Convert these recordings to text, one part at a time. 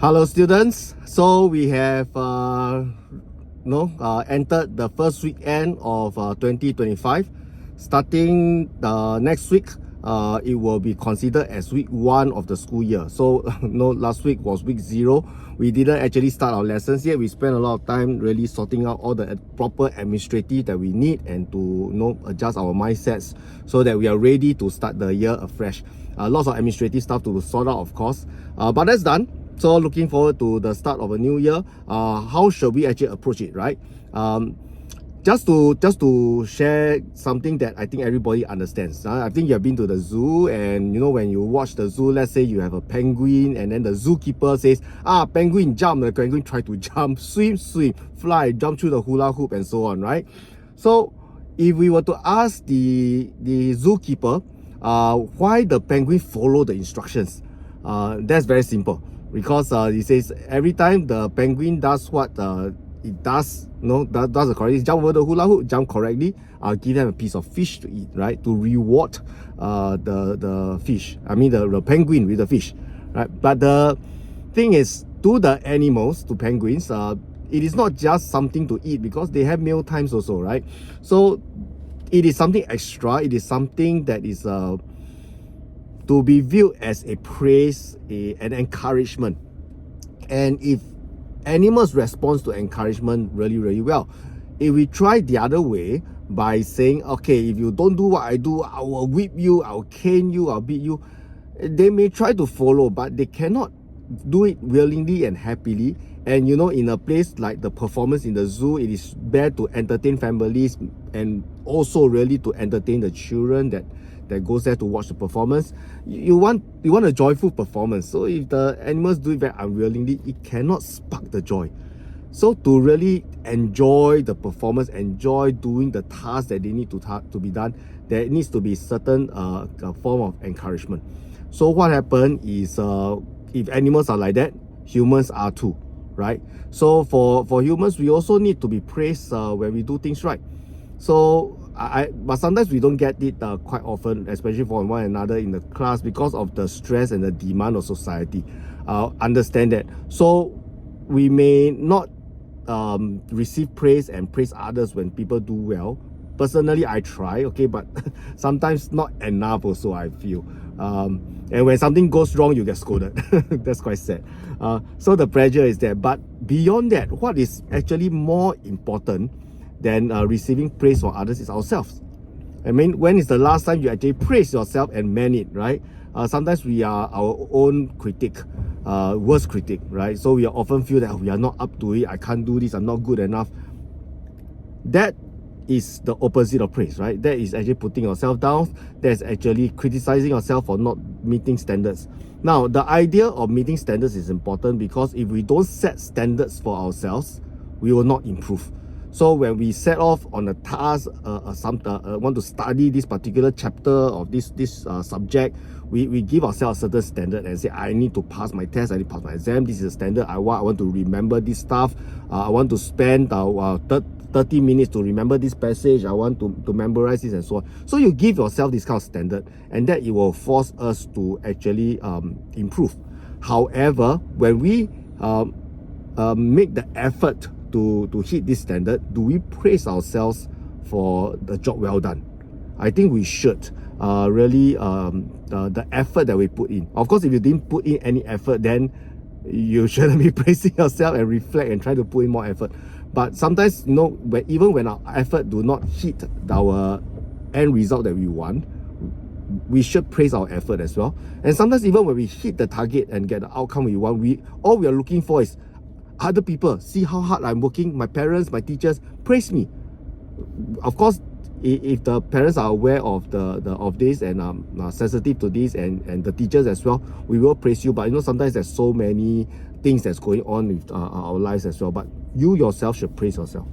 Hello students, so we have entered the first weekend of 2025. Starting next week, it will be considered as week 1 of the school year. So last week was week 0. We didn't actually start our lessons yet. We spent a lot of time really sorting out all the proper administrative that we need and to adjust our mindsets so that we are ready to start the year afresh. Lots of administrative stuff to sort out, of course, but that's done. So looking forward to the start of a new year. How should we actually approach it, right? Just to share something that I think everybody understands. I think you have been to the zoo, and when you watch the zoo, let's say you have a penguin, and then the zookeeper says, penguin jump, the penguin try to jump, swim, fly, jump through the hula hoop, and so on, right? So if we were to ask the zookeeper why the penguin follow the instructions, that's very simple. Because he says every time the penguin does what it does, does the correct, jump over the hula hoop, jump correctly, I'll give them a piece of fish to eat, right? To reward the fish. I mean the penguin with the fish, right? But the thing is, to the animals, to penguins, it is not just something to eat because they have meal times also, right? So it is something extra. It is something that is to be viewed as a praise, an encouragement. And if animals respond to encouragement really well, if we try the other way by saying, okay, if you don't do what I do, I will whip you, I'll cane you, I'll beat you, they may try to follow, but they cannot do it willingly and happily. And in a place like the performance in the zoo, it is there to entertain families and also really to entertain the children that goes there to watch the performance. You want a joyful performance. So if the animals do it very unwillingly, it cannot spark the joy. So to really enjoy the performance, enjoy doing the tasks that they need to be done, there needs to be certain form of encouragement. So what happened is, if animals are like that, humans are too, right? So for humans, we also need to be praised when we do things right. So but sometimes we don't get it quite often, especially from one another in the class, because of the stress and the demand of society. Understand that. So we may not receive praise and praise others when people do well. Personally, I try, okay, but sometimes not enough also, I feel. And when something goes wrong, you get scolded. That's quite sad. So the pressure is there. But beyond that, what is actually more important than receiving praise from others is ourselves. I mean, when is the last time you actually praise yourself and meant it, right? Sometimes we are our own critic, worst critic, right? So we often feel that we are not up to it, I can't do this, I'm not good enough. That is the opposite of praise, right? That is actually putting yourself down. That's actually criticizing yourself for not meeting standards. Now, the idea of meeting standards is important because if we don't set standards for ourselves, we will not improve. So when we set off on a task, want to study this particular chapter of this subject, we give ourselves a certain standard and say, I need to pass my test, I need to pass my exam, this is a standard I want to remember this stuff, I want to spend 30 minutes to remember this passage, I want to memorize this and so on. So you give yourself this kind of standard, and that it will force us to actually improve. However, when we make the effort to hit this standard, do we praise ourselves for the job well done? I think we should really the effort that we put in. Of course, if you didn't put in any effort, then you shouldn't be praising yourself and reflect and try to put in more effort. But sometimes, even when our effort do not hit our end result that we want, we should praise our effort as well. And sometimes even when we hit the target and get the outcome we want, all we are looking for is other people see how hard I'm working, my parents, my teachers praise me. Of course, if the parents are aware of of this and are sensitive to this, and the teachers as well, we will praise you. But sometimes there's so many things that's going on with our lives as well. But you yourself should praise yourself.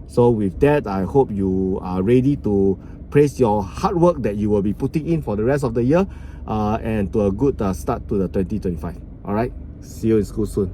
So with that, I hope you are ready to praise your hard work that you will be putting in for the rest of the year, and to a good start to the 2025. All right, see you in school soon.